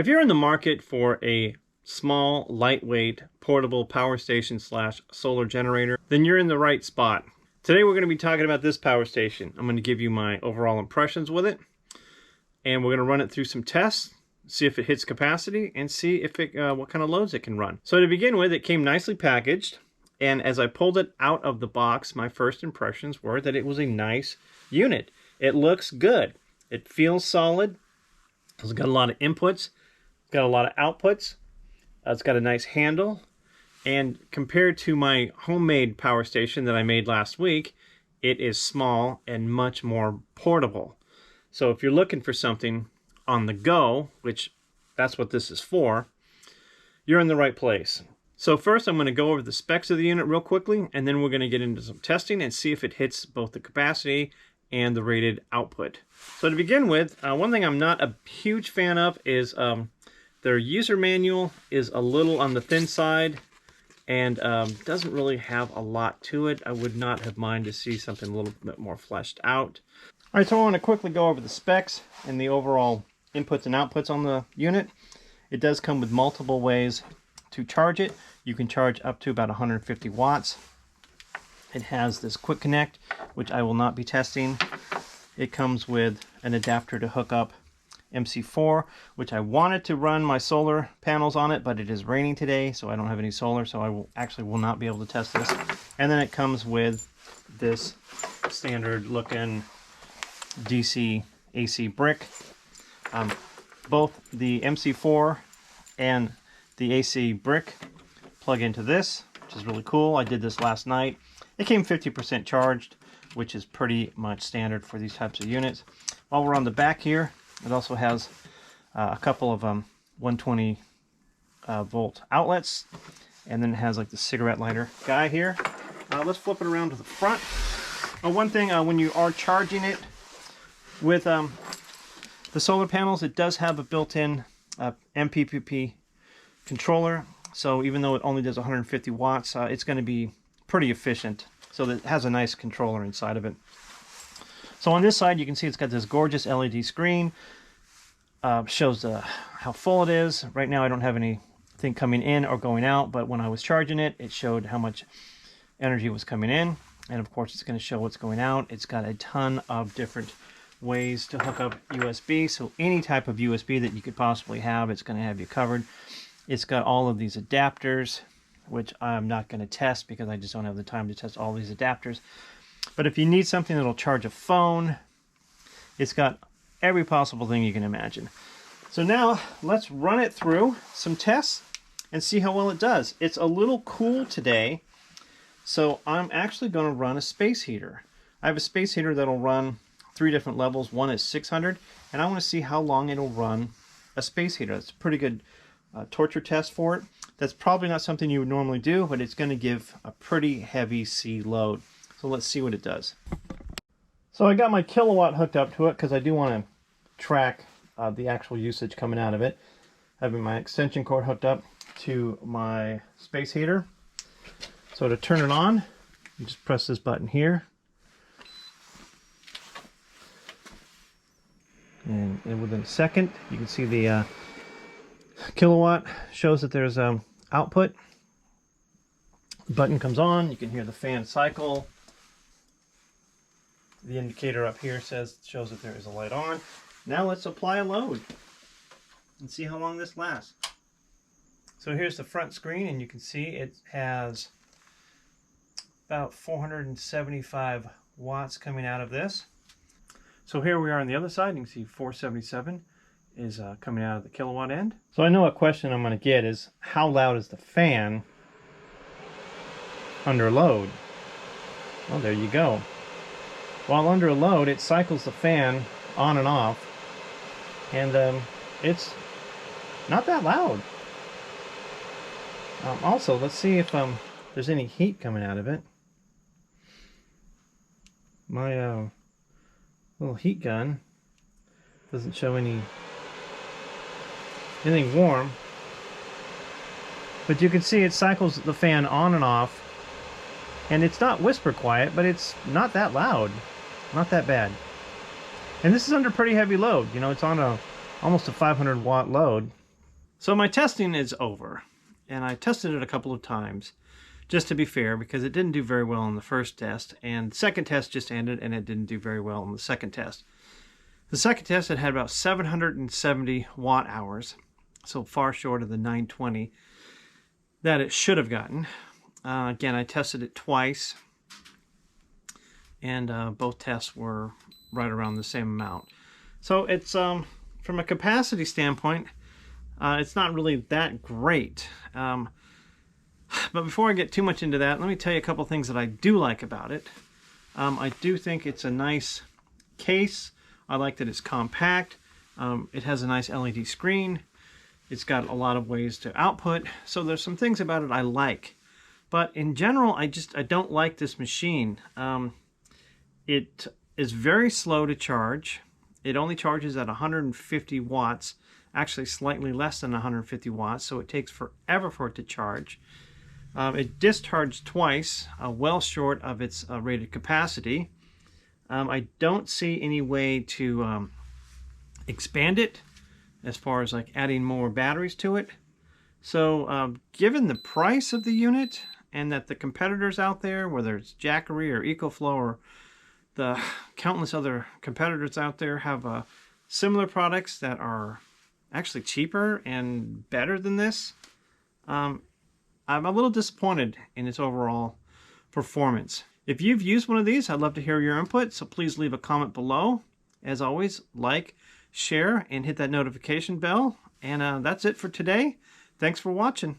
If you're in the market for a small, lightweight, portable power station slash solar generator, then you're in the right spot. Today we're going to be talking about this power station. I'm going to give you my overall impressions with it, and we're going to run it through some tests, see if it hits capacity, and see if it what kind of loads it can run. So to begin with, it came nicely packaged, and as I pulled it out of the box, my first impressions were that it was a nice unit. It looks good. It feels solid. It's got a lot of inputs. It's got a lot of outputs. It's got a nice handle. And compared to my homemade power station that I made last week, it is small and much more portable. So if you're looking for something on the go, which that's what this is for, you're in the right place. So first I'm going to go over the specs of the unit real quickly, and then we're going to get into some testing and see if it hits both the capacity and the rated output. So to begin with, one thing I'm not a huge fan of is their user manual is a little on the thin side and doesn't really have a lot to it. I would not have minded to see something a little bit more fleshed out. All right, so I want to quickly go over the specs and the overall inputs and outputs on the unit. It does come with multiple ways to charge it. You can charge up to about 150 watts. It has this quick connect, which I will not be testing. It comes with an adapter to hook up MC4, which I wanted to run my solar panels on it, but it is raining today, so I don't have any solar, so I will not be able to test this. And then it comes with this standard looking DC AC brick. Both the MC4 and the AC brick plug into this, which is really cool. I did this last night. It came 50% charged, which is pretty much standard for these types of units. While we're on the back here, it also has a couple of 120 volt outlets, and then it has like the cigarette lighter guy here. Let's flip it around to the front. One thing, when you are charging it with the solar panels, it does have a built-in MPPT controller. So even though it only does 150 watts, it's going to be pretty efficient. So that it has a nice controller inside of it. So on this side, you can see it's got this gorgeous LED screen. Shows how full it is. Right now I don't have anything coming in or going out, but when I was charging it, it showed how much energy was coming in. And of course it's going to show what's going out. It's got a ton of different ways to hook up USB. So any type of USB that you could possibly have, it's going to have you covered. It's got all of these adapters, which I'm not going to test because I just don't have the time to test all these adapters. But if you need something that'll charge a phone, it's got every possible thing you can imagine. So now let's run it through some tests and see how well it does. It's a little cool today, so I'm actually going to run a space heater. I have a space heater that'll run 3 different levels. One is 600, and I want to see how long it'll run a space heater. That's a pretty good torture test for it. That's probably not something you would normally do, but it's going to give a pretty heavy C load. So let's see what it does. So I got my kilowatt hooked up to it because I do want to track the actual usage coming out of it. Having my extension cord hooked up to my space heater. So to turn it on, you just press this button here. And within a second, you can see the kilowatt shows that there's output. The button comes on, you can hear the fan cycle. The indicator up here shows that there is a light on. Now let's apply a load and see how long this lasts. So here's the front screen, and you can see it has about 475 watts coming out of this. So here we are on the other side. You can see 477 is coming out of the kilowatt end. So I know a question I'm going to get is, how loud is the fan under load? Well, there you go. While under a load, it cycles the fan on and off, and it's not that loud. Also, let's see if there's any heat coming out of it. My little heat gun doesn't show anything warm, but you can see it cycles the fan on and off, and it's not whisper quiet, but it's not that loud, not that bad. And this is under pretty heavy load. You know, it's on almost a 500 watt load, So my testing is over, and I tested it a couple of times, just to be fair, because it didn't do very well in the first test, and the second test just ended, and it didn't do very well in the second test. The second test, it had about 770 watt hours, so far short of the 920 that it should have gotten. Again, I tested it twice, and both tests were right around the same amount. So it's, from a capacity standpoint, it's not really that great. But before I get too much into that, let me tell you a couple things that I do like about it. I do think it's a nice case. I like that it's compact. It has a nice LED screen. It's got a lot of ways to output. So there's some things about it I like. But in general, I don't like this machine. It is very slow to charge. It only charges at 150 watts, actually slightly less than 150 watts, so it takes forever for it to charge. It discharged twice, well short of its rated capacity. I don't see any way to expand it as far as like adding more batteries to it. So given the price of the unit and that the competitors out there, whether it's Jackery or EcoFlow or the countless other competitors out there, have similar products that are actually cheaper and better than this, I'm a little disappointed in its overall performance. If you've used one of these, I'd love to hear your input, so please leave a comment below. As always, like, share, and hit that notification bell. And that's it for today. Thanks for watching.